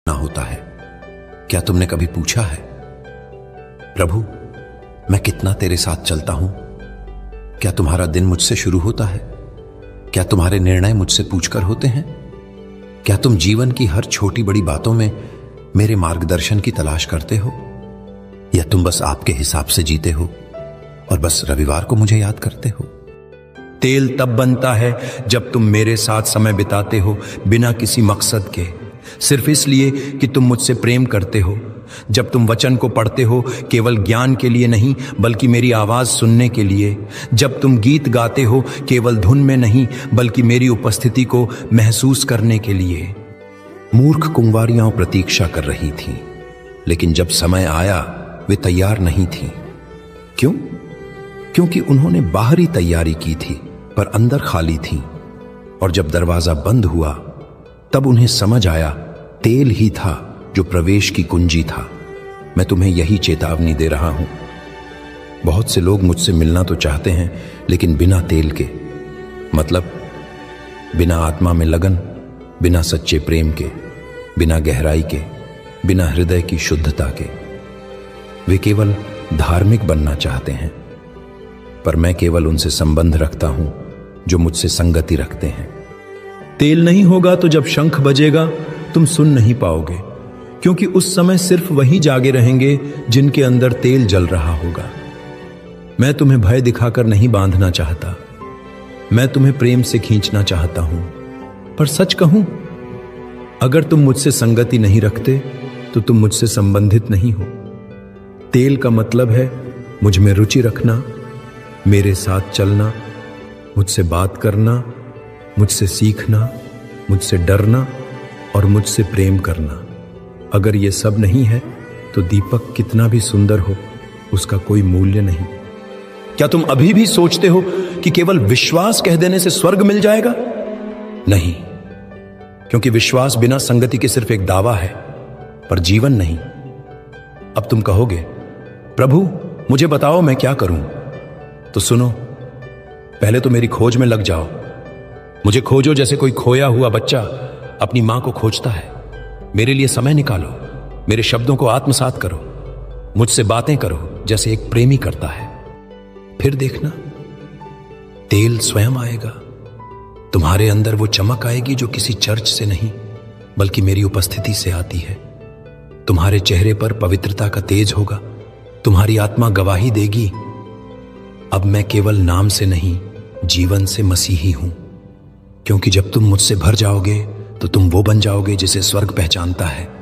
ना होता है। क्या तुमने कभी पूछा है, प्रभु मैं कितना तेरे साथ चलता हूं? क्या तुम्हारा दिन मुझसे शुरू होता है? क्या तुम्हारे निर्णय मुझसे पूछकर होते हैं? क्या तुम जीवन की हर छोटी बड़ी बातों में मेरे मार्गदर्शन की तलाश करते हो, या तुम बस आपके हिसाब से जीते हो और बस रविवार को मुझे याद करते हो? तेल तब बनता है जब तुम मेरे साथ समय बिताते हो बिना किसी मकसद के, सिर्फ इसलिए कि तुम मुझसे प्रेम करते हो। जब तुम वचन को पढ़ते हो केवल ज्ञान के लिए नहीं बल्कि मेरी आवाज सुनने के लिए। जब तुम गीत गाते हो केवल धुन में नहीं बल्कि मेरी उपस्थिति को महसूस करने के लिए। मूर्ख कुंवारियां प्रतीक्षा कर रही थीं, लेकिन जब समय आया वे तैयार नहीं थीं। क्यों? क्योंकि उन्होंने बाहरी तैयारी की थी पर अंदर खाली थीं। और जब दरवाजा बंद हुआ तब उन्हें समझ आया तेल ही था जो प्रवेश की कुंजी था। मैं तुम्हें यही चेतावनी दे रहा हूं। बहुत से लोग मुझसे मिलना तो चाहते हैं लेकिन बिना तेल के, मतलब बिना आत्मा में लगन, बिना सच्चे प्रेम के, बिना गहराई के, बिना हृदय की शुद्धता के। वे केवल धार्मिक बनना चाहते हैं, पर मैं केवल उनसे संबंध रखता हूं जो मुझसे संगति रखते हैं। तेल नहीं होगा तो जब शंख बजेगा तुम सुन नहीं पाओगे, क्योंकि उस समय सिर्फ वही जागे रहेंगे जिनके अंदर तेल जल रहा होगा। मैं तुम्हें भय दिखाकर नहीं बांधना चाहता, मैं तुम्हें प्रेम से खींचना चाहता हूं। पर सच कहूं, अगर तुम मुझसे संगति नहीं रखते तो तुम मुझसे संबंधित नहीं हो। तेल का मतलब है मुझ में रुचि रखना, मेरे साथ चलना, मुझसे बात करना, मुझसे सीखना, मुझसे डरना और मुझसे प्रेम करना। अगर ये सब नहीं है तो दीपक कितना भी सुंदर हो उसका कोई मूल्य नहीं। क्या तुम अभी भी सोचते हो कि केवल विश्वास कह देने से स्वर्ग मिल जाएगा? नहीं, क्योंकि विश्वास बिना संगति के सिर्फ एक दावा है पर जीवन नहीं। अब तुम कहोगे, प्रभु मुझे बताओ मैं क्या करूं? तो सुनो, पहले तो मेरी खोज में लग जाओ। मुझे खोजो जैसे कोई खोया हुआ बच्चा अपनी मां को खोजता है। मेरे लिए समय निकालो, मेरे शब्दों को आत्मसात करो, मुझसे बातें करो जैसे एक प्रेमी करता है। फिर देखना, तेल स्वयं आएगा। तुम्हारे अंदर वो चमक आएगी जो किसी चर्च से नहीं बल्कि मेरी उपस्थिति से आती है। तुम्हारे चेहरे पर पवित्रता का तेज होगा। तुम्हारी आत्मा गवाही देगी, अब मैं केवल नाम से नहीं जीवन से मसीही हूं। क्योंकि जब तुम मुझसे भर जाओगे तो तुम वो बन जाओगे जिसे स्वर्ग पहचानता है।